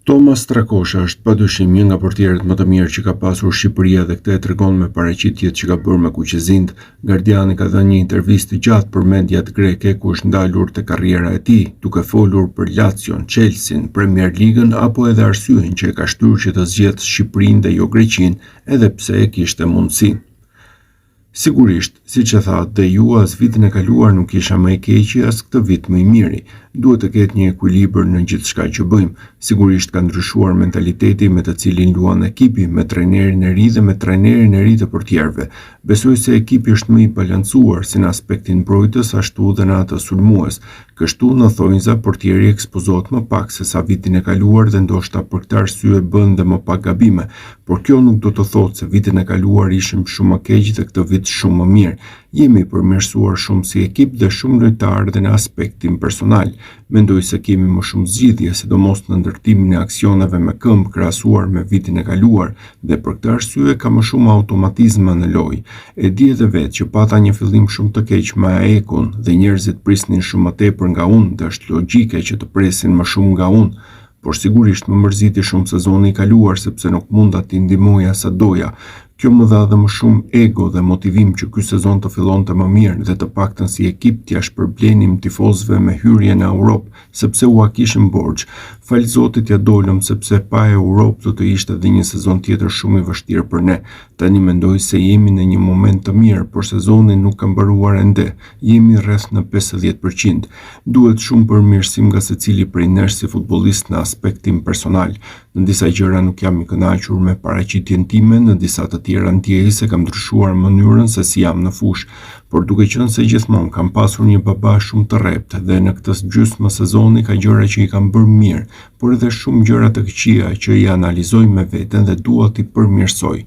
Thomas Strakosha është padyshim një nga portierët më të mirë që ka pasur Shqipëria dhe këtë e tregon me paraqitjet që ka bërë me Kuqezind. Guardiani ka dhënë një intervistë gjatë për mediat greke ku është ndalur te karriera e tij, duke folur për Lazion, Chelsean, Premier League-ën apo edhe arsyeën që e ka shtyrë që të zgjedhë Shqipërinë dhe jo Greqinë, edhe pse e kishte mundësinë. Sigurisht, siç e tha dhe ju, as vitin e kaluar nuk isha më i keqi, as këtë vit më i miri. Duhet të ketë një ekuilibër në gjithçka që bëjmë. Sigurisht ka ndryshuar mentaliteti me të cilin luan ekipi, me trajnerin e ri dhe me trajnerin e ri të portierëve. Besoj se ekipi është më i balancuar si në aspektin mbrojtës ashtu dhe në atë sulmues. Kështu në thonjza portieri ekspozohet më pak se sa vitin e kaluar dhe ndoshta për këtë arsye bën dhe më pak gabime, por kjo nuk do të thotë se vitin e kaluar ishim shumë më keq dhe këtë vit shumë më mirë. Jemi përmirësuar shumë si ekip dhe shumë lojtarë dhe në aspektin personal. Mendoj se kemi më shumë zgjidhje, sidomos në ndërtimin e aksioneve me këmbë krahasuar me vitin e kaluar dhe për këtë arsye ka më shumë automatizma në lojë. E di edhe vetë që pata një fillim shumë të keq me AEK-un dhe njerëzit prisnin shumë më tepër nga unë dhe është logjike që të presin më shumë nga unë. Por sigurisht më mërziti shumë sezoni i kaluar sepse nuk munda t'i ndihmoja sa doja. Kjo më dha dhe më shumë ego dhe motivim që ky sezon të fillonte më mirë dhe të paktën si ekip t'ia shpërblenim tifozëve me hyrje në Europë, sepse ua kishim borxh. Fal Zotit ja dolëm sepse pa Europë do të ishte edhe një sezon tjetër shumë i vështirë për ne. Tani mendoj se jemi në një moment të mirë, por sezoni nuk ka mbaruar ende. Jemi rreth në 50%. Duhet shumë përmirësim nga secili prej nesh si futbollist në aspektin personal. Në disa gjëra nuk jam i kënaqur me paraqitjen time, në disa të tjera ndjej se kam ndryshuar mënyrën se si jam në fushë, por duke qenë se gjithmonë kam pasur një baba shumë të rrept dhe në këtë gjysmë sezoni ka gjëra që i kam bërë mirë, por edhe shumë gjëra të këqija që i analizoj me veten dhe dua t'i përmirësoj.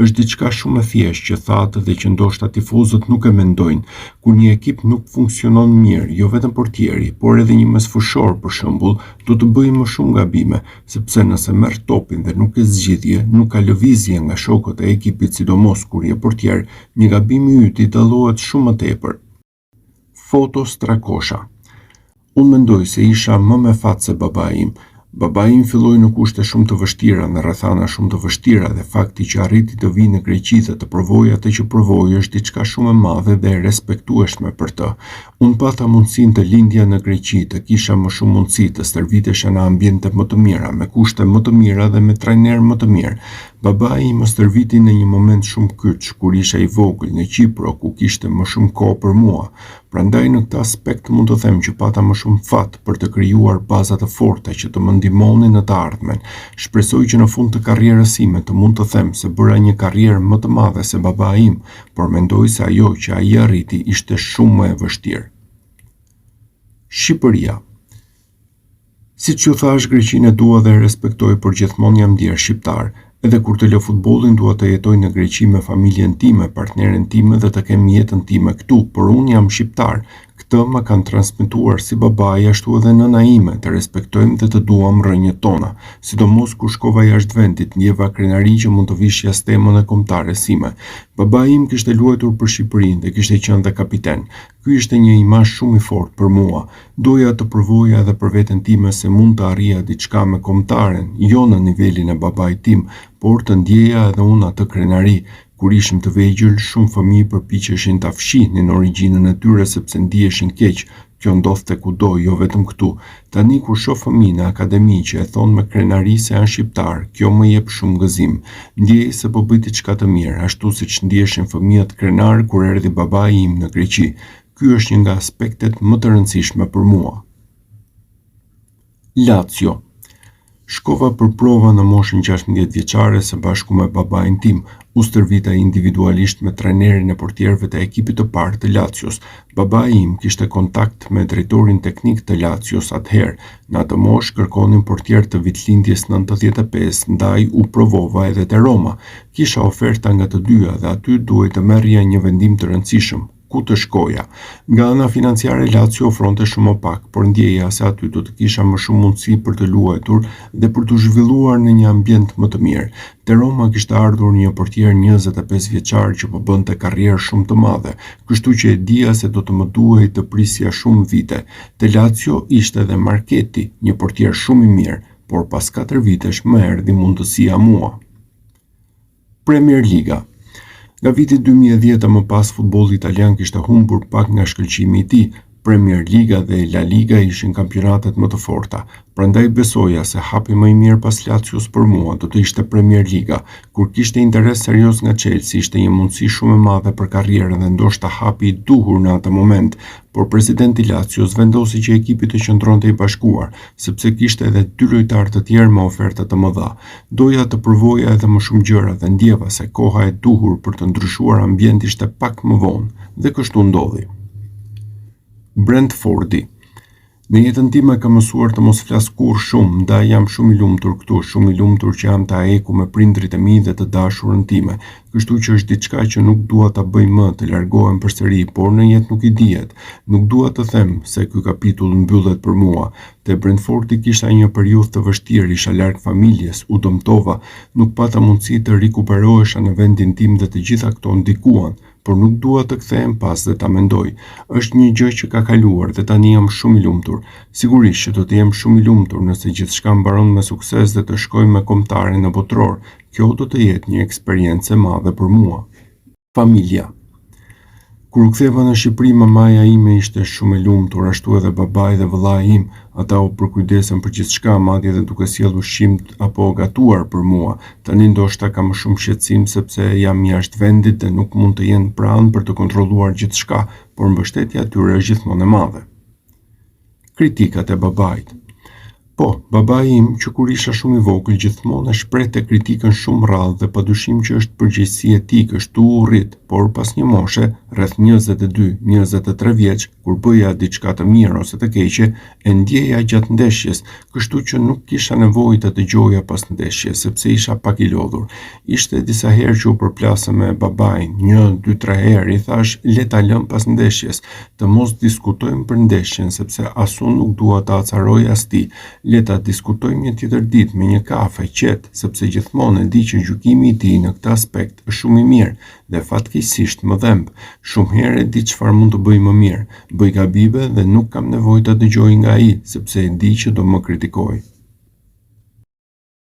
Është diçka shumë e thjeshtë që thatë dhe që ndoshta tifozët nuk e mendojnë. Kur një ekip nuk funksionon mirë, jo vetëm portieri, por edhe një mesfushor për shembull, do të bëjë më shumë gabime, sepse nëse merr topin dhe nuk e zgjidhje, nuk ka lëvizje nga shokët e ekipit, sidomos kur je portier, një gabim i yt i dallohet shumë më tepër. Foto Strakosha. Unë mendoj se isha më me fat se babai im. Babai im filloi në kushte shumë të vështira, në rrethana shumë të vështira dhe fakti që arriti të vijë në Greqi dhe të provojë atë që provoi është diçka shumë e madhe dhe e respektueshme për të. Unë pata mundësinë të lindja në Greqi, të kisha më shumë mundësi të stërvitesha në ambiente më të mira, me kushte më të mira dhe me trajner më të mirë. Babai im më stërviti në një moment shumë kyç, kur isha i vogël në Kipro, ku kishte më shumë kohë për mua. Prandaj në këtë aspekt mund të them që pata më shumë fat për të krijuar baza të forta që të më ndihmonin në të ardhmen. Shpresoj që në fund të karrierës sime të mund të them se bëra një karrierë më të madhe se babai im, por mendoj se ajo që ai arriti ishte shumë më e vështirë. Shqipëria. Siç ju thash, Greqinë e dua dhe e respektoj, por gjithmonë jam ndier shqiptar. Edhe kur të lë futbollin dua të jetoj në Greqi me familjen time, partneren time dhe të kem jetën time këtu, por unë jam shqiptar. Këtë më kanë transmetuar si babai ashtu edhe nëna ime, të respektojmë dhe të duam rrënjët tona. Sidomos kur shkova jashtë vendit, ndjeva krenari që mund të vishja stemën e kombëtares sime. Babai im kishte luajtur për Shqipërinë dhe kishte qenë dhe kapiten. Ky ishte një imazh shumë i fortë për mua. Doja të provoja edhe për veten time se mund të arrija diçka me kombëtaren, jo në nivelin e babait tim, por të ndjeja edhe unë atë krenari. Kur ishim të vegjël, shumë fëmijë përpiqeshin ta fshihnin origjinën e tyre sepse ndiheshin keq. Kjo ndodhte kudo, jo vetëm këtu. Tani kur shoh fëmijë në akademi që e thon me krenari se janë shqiptar, kjo më jep shumë gëzim. Ndjej se po bëj diçka të mirë, ashtu siç ndiheshin fëmijët krenar kur erdhi babai im në Greqi. Ky është një nga aspektet më të rëndësishme për mua. Lazio. Shkova për prova në moshën 16 vjeçare së bashku me babain tim. U stërvita individualisht me trajnerin e portierëve të ekipit të parë të Lazios. Babai im kishte kontakt me drejtorin teknik të Lazios atëherë. Në atë moshë kërkonin portier të vitlindjes 95, ndaj u provova edhe te Roma. Kisha oferta nga të dyja dhe aty duhej të merrja një vendim të rëndësishëm. Ku të shkoja. Nga ana financiare Lazio ofronte shumë më pak, por ndjeja se aty do të kisha më shumë mundësi për të luajtur dhe për të zhvilluar në një ambient më të mirë. Te Roma kishte ardhur një portier 25 vjeçar që po bënte karrierë shumë të madhe, kështu që e dija se do të më duhej të prisja shumë vite. Te Lazio ishte edhe Marchetti, një portier shumë i mirë. por pas 4 vitesh më erdhi mundësia mua. Premier Liga. Nga viti 2010 më pas futbolli italian kishte humbur pak nga shkëlqimi i tij. Premier Liga dhe La Liga ishin kampionatet më të forta, prandaj besoja se hapi më i mirë pas Lazios për mua do të ishte Premier Liga. Kur kishte interes serioz nga Chelsea, ishte një mundësi shumë e madhe për karrierën dhe ndoshta hapi i duhur në atë moment, por presidenti Lazios vendosi që ekipi të qëndronte i bashkuar, sepse kishte edhe 2 lojtarë të tjerë me oferta të mëdha. Doja të provoja edhe më shumë gjëra dhe ndjeva se koha e duhur për të ndryshuar ambient ishte pak më vonë, dhe kështu ndodhi. Brentfordi. Në jetën time kam mësuar të mos flas kurrë shumë, ndaj jam shumë i lumtur këtu, shumë i lumtur që jam ta eku me prindrit e mi dhe të dashurën time, kështu që është diçka që nuk dua ta bëj më, të largohem përsëri, por në jetë nuk i dihet. Nuk dua të them se ky kapitull mbyllet për mua. Te Brentfordi kisha një periudhë të vështirë, isha larg familjes, u dëmtova, nuk pata mundësi të rikuperohesha në vendin tim dhe të gjitha këto ndikuan, por nuk dua të kthehem pas dhe ta mendoj. Është një gjë që ka kaluar dhe tani jam shumë i lumtur. Sigurisht që do të jem shumë i lumtur nëse gjithçka mbaron me sukses dhe të shkoj me kombëtare në botror. Kjo do të jetë një eksperiencë e madhe për mua. Familja. Kur u ktheva në Shqipëri, mamaja ime ishte shumë e lumtur, ashtu edhe babai dhe vëllai im. Ata u përkujdesen për gjithçka, madje edhe duke sjellë ushqim apo gatuar për mua. Tani ndoshta kam më shumë shqetësim sepse jam jashtë vendit dhe nuk mund të jenë pranë për të kontrolluar gjithçka, por mbështetja e tyre është gjithmonë e madhe. Kritikat e babait. Po, babai im, që kur isha shumë i vogël, gjithmonë e shprehte kritikën shumë rrallë dhe padyshim që është përgjegjësi e tij, kështu u rrit, por pas një moshe, rreth 22-23 vjeç, kur bëja diçka të mirë ose të keqe, e ndjeja gjatë ndeshjes, kështu që nuk kisha nevojë të dëgjoja pas ndeshjes, sepse isha pak i lodhur. Ishte disa herë që u përplasëm me babain, 1, 2, 3 herë, i thash le ta lëm pas ndeshjes, të mos diskutojmë për ndeshjen, sepse as unë nuk dua ta acaroj as ti. Le ta diskutojmë një tjetër ditë me një kafe qetë, sepse gjithmonë e di që gjykimi i tij në këtë aspekt është shumë i mirë dhe fatkeqësisht më dhemb. Shumë herë e di çfarë mund të bëj më mirë. Bëj gabime dhe nuk kam nevojë ta dëgjoj nga ai, sepse e di që do më kritikojë.